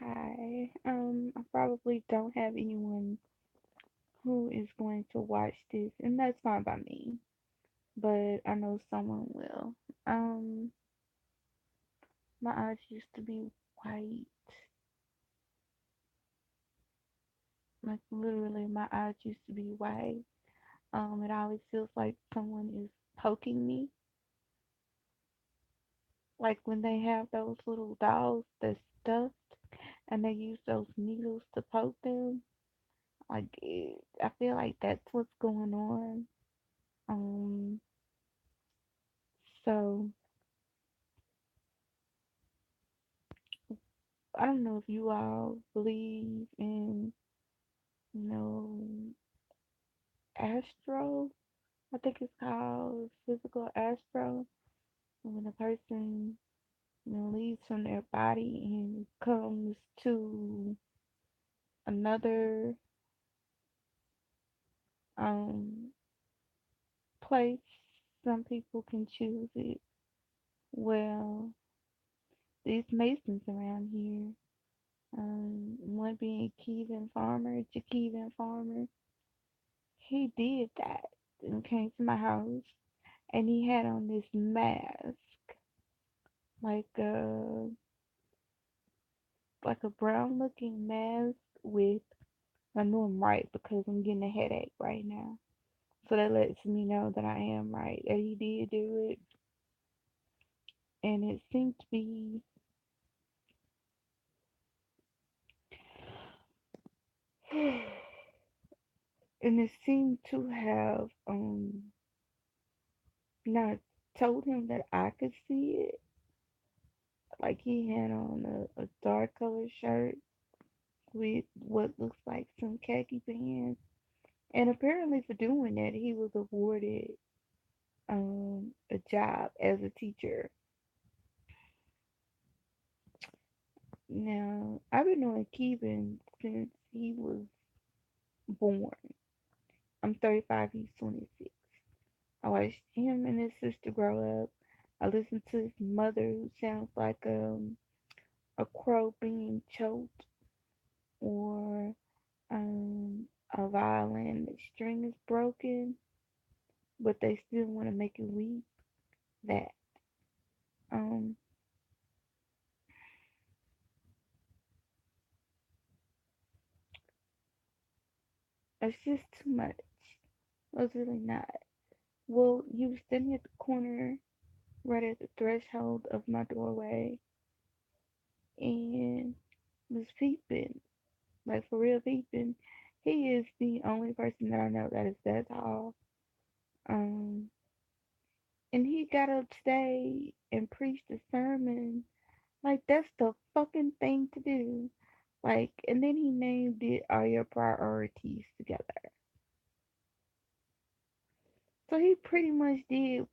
Hi. I probably don't have anyone who is going to watch this, and that's fine by me. But I know someone will. Um, my eyes used to be white. Like literally, my eyes used to be white. It always feels like someone is poking me. Like when they have those little dolls that's stuffed, and they use those needles to poke them. I feel like that's what's going on. Um, so I don't know if you all believe in, you know, astro. I think it's called physical astro. When a person, leaves from their body and comes to another um place, some people can choose it. Well, these Masons around here, one being Jakeevan Farmer, he did that and came to my house and he had on this mask, like a brown looking mask with I know I'm right because I'm getting a headache right now. So that lets me know that I am right. That he did do it. And it seemed to be and it seemed to have not told him that I could see it. Like he had on a dark colored shirt with what looks like some khaki pants. And apparently for doing that, he was awarded a job as a teacher. Now, I've been knowing Keevan since he was born. I'm 35, he's 26. I watched him and his sister grow up. I listened to his mother, who sounds like a crow being choked, or a violin, the string is broken, but they still want to make it weak. That um, it's just too much. It's really not. Well, you was standing at the corner, right at the threshold of my doorway, and was peeping, like for real peeping. He is the only person that I know that is that tall. Um, and he got up stage and preached a sermon. Like that's the fucking thing to do. Like, and then he named it All Your Priorities Together. So he pretty much did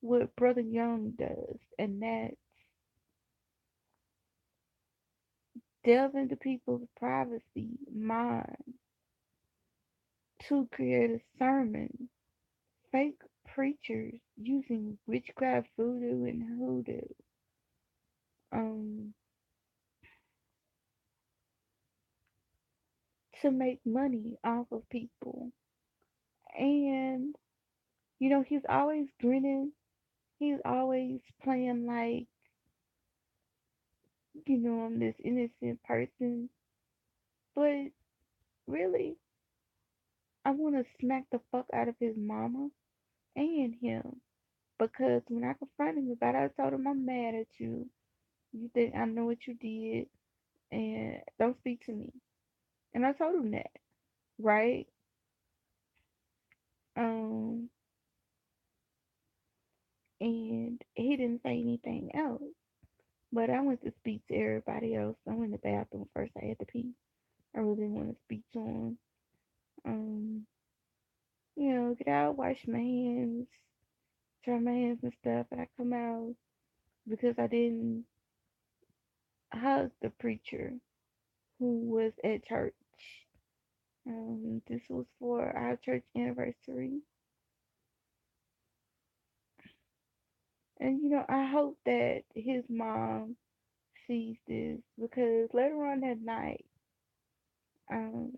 what Brother Young does, and that delve into people's privacy mind to create a sermon. Fake preachers using witchcraft, voodoo, and hoodoo, um, to make money off of people. And he's always grinning. He's always playing like I'm this innocent person. But really, I want to smack the fuck out of his mama and him. Because when I confronted him about it, I told him I'm mad at you. You think I know what you did, and don't speak to me. And I told him that, right? Um, and he didn't say anything else. But I went to speak to everybody else. I went to the bathroom first. I had to pee. I really didn't want to speak to him. Um, get out, wash my hands, dry my hands and stuff, and I come out because I didn't hug the preacher who was at church. This was for our church anniversary. And I hope that his mom sees this because later on that night, um,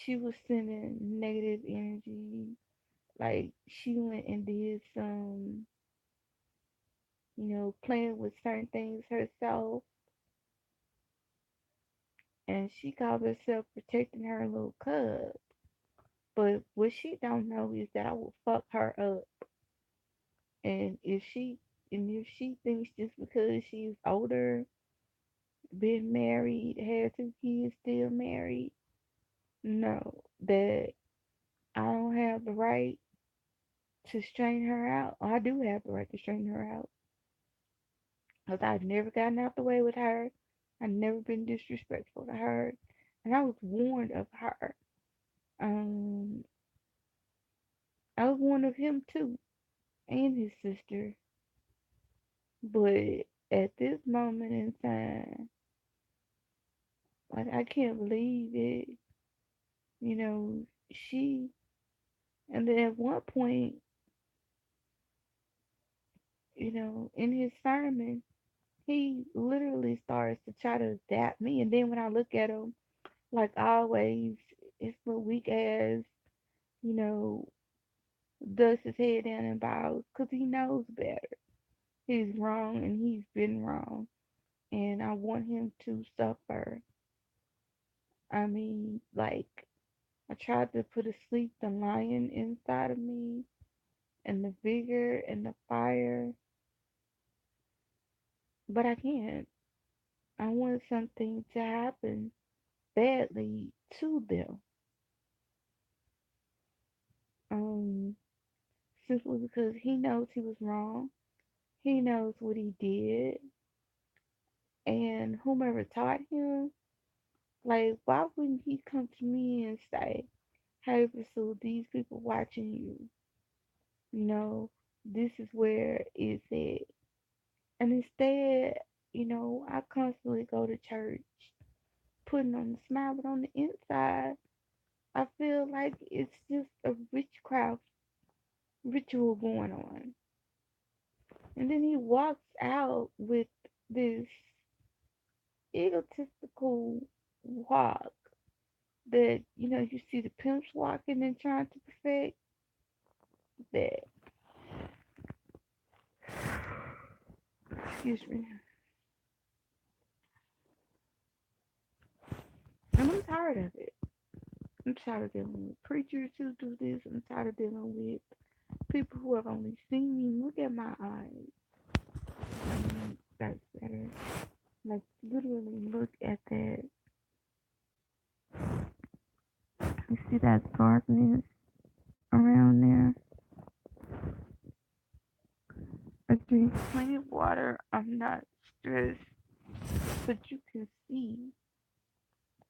she was sending negative energy. Like she went and did some, playing with certain things herself, and she called herself protecting her little cub. But what she don't know is that I will fuck her up, and if she thinks just because she's older, been married, had two kids, still married, no, that I don't have the right to strain her out. I do have the right to strain her out because I've never gotten out the way with her. I've never been disrespectful to her, and I was warned of her. Um, I was warned of him too, and his sister. But at this moment in time, like I can't believe it. You know, she, and then at one point, in his sermon, he literally starts to try to adapt me. And then when I look at him, like always, his little weak ass, you know, dusts his head down and bows because he knows better. He's wrong and he's been wrong. And I want him to suffer. I mean, like, I tried to put asleep the lion inside of me and the vigor and the fire, but I can't. I want something to happen badly to them. Um, Simply because he knows he was wrong. He knows what he did, and whomever taught him, like, why wouldn't he come to me and say, "Hey, Priscilla, these people watching you. You know, this is where it's at." And instead, I constantly go to church, putting on a smile, but on the inside, I feel like it's just a witchcraft ritual going on. And then he walks out with this egotistical walk that, you see the pimps walking and trying to perfect that. Excuse me. And I'm tired of it. I'm tired of dealing with preachers who do this. I'm tired of dealing with people who have only seen me. Look at my eyes. That's better. Like, literally look at that. You see that darkness around there? I drink plenty of water. I'm not stressed. But you can see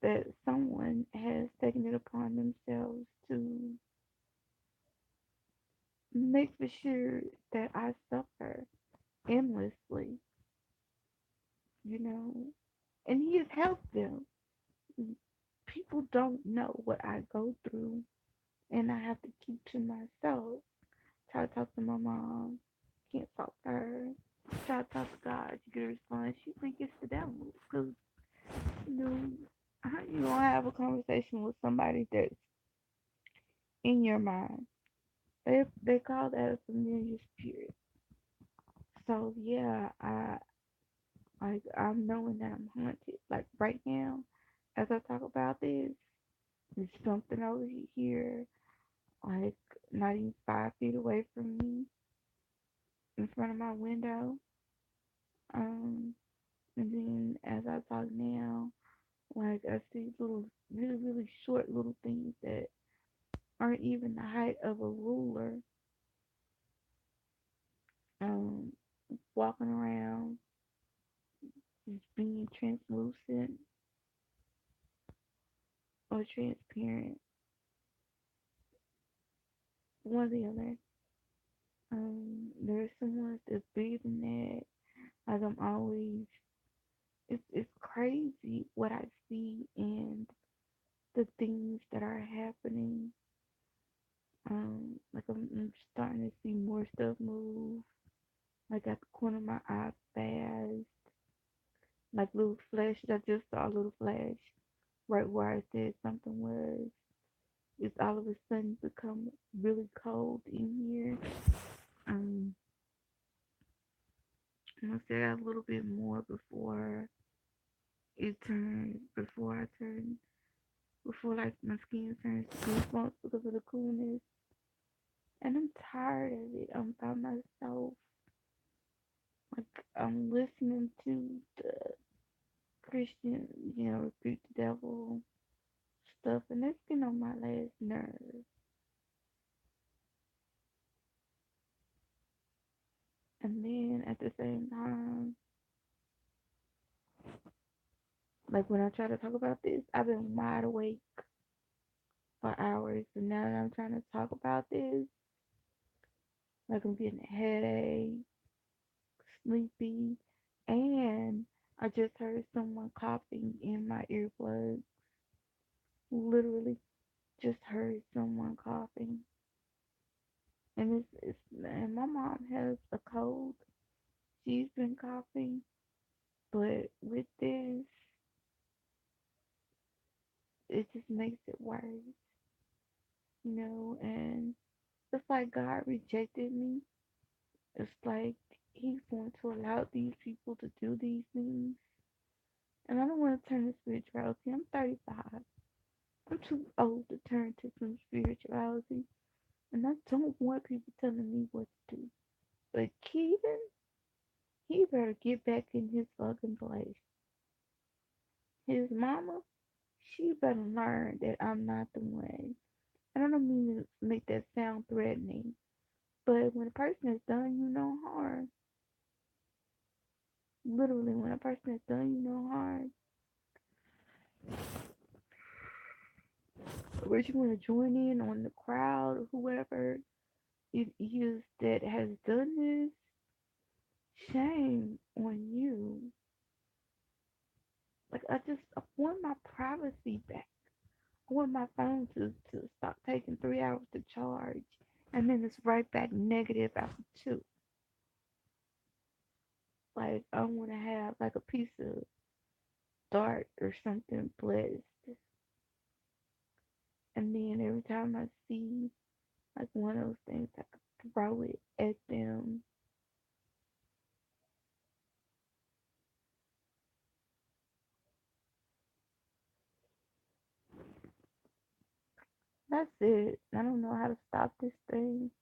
that someone has taken it upon themselves to make for sure that I suffer endlessly, you know, and he has helped them. People don't know what I go through, and I have to keep to myself. Try to talk to my mom, can't talk to her. Try to talk to God, you get a response. She think it's the devil, because, you know, how you gonna have a conversation with somebody that's in your mind? They call that a familiar spirit. So yeah, I'm knowing that I'm haunted. Like right now, as I talk about this, there's something over here, like not even 5 feet away from me, in front of my window. Um, and then as I talk now, like I see little, really, really short little things that aren't even the height of a ruler. Um, Walking around, just being translucent or transparent, one or the other. There's someone that's breathing that. Like I'm always, it's crazy what I see and the things that are happening. Like I'm starting to see more stuff move. Like at the corner of my eye fast. like little flashes. I just saw a little flash right where I said something was. It's all of a sudden become really cold in here. Um, I'm gonna say that a little bit more before I turn, before like my skin turns to goosebumps because of the coolness. And I'm tired of it. I'm by myself. Like I'm listening to the Christian, rebuke the devil stuff, and that's getting on my last nerve. And then at the same time, like when I try to talk about this, I've been wide awake for hours, and now that I'm trying to talk about this, like I'm getting a headache, sleepy, and I just heard someone coughing in my earplugs. Literally, just heard someone coughing, and and my mom has a cold. She's been coughing, but with this, it just makes it worse, and it's like God rejected me. It's like He's going to allow these people to do these things. And I don't want to turn to spirituality. I'm 35. I'm too old to turn to some spirituality. And I don't want people telling me what to do. But Keaton, he better get back in his fucking place. His mama, she better learn that I'm not the one. And I don't mean to make that sound threatening. But when a person has done you no harm, literally, when a person has done you no harm, would you want to join in on the crowd or whoever it is that has done this? Shame on you. Like, I want my privacy back. I want my phone to stop taking 3 hours to charge. And then it's right back negative after two. Like, I want to have like a piece of dart or something blessed. And then every time I see like one of those things, I could throw it at them. That's it. I don't know how to stop this thing.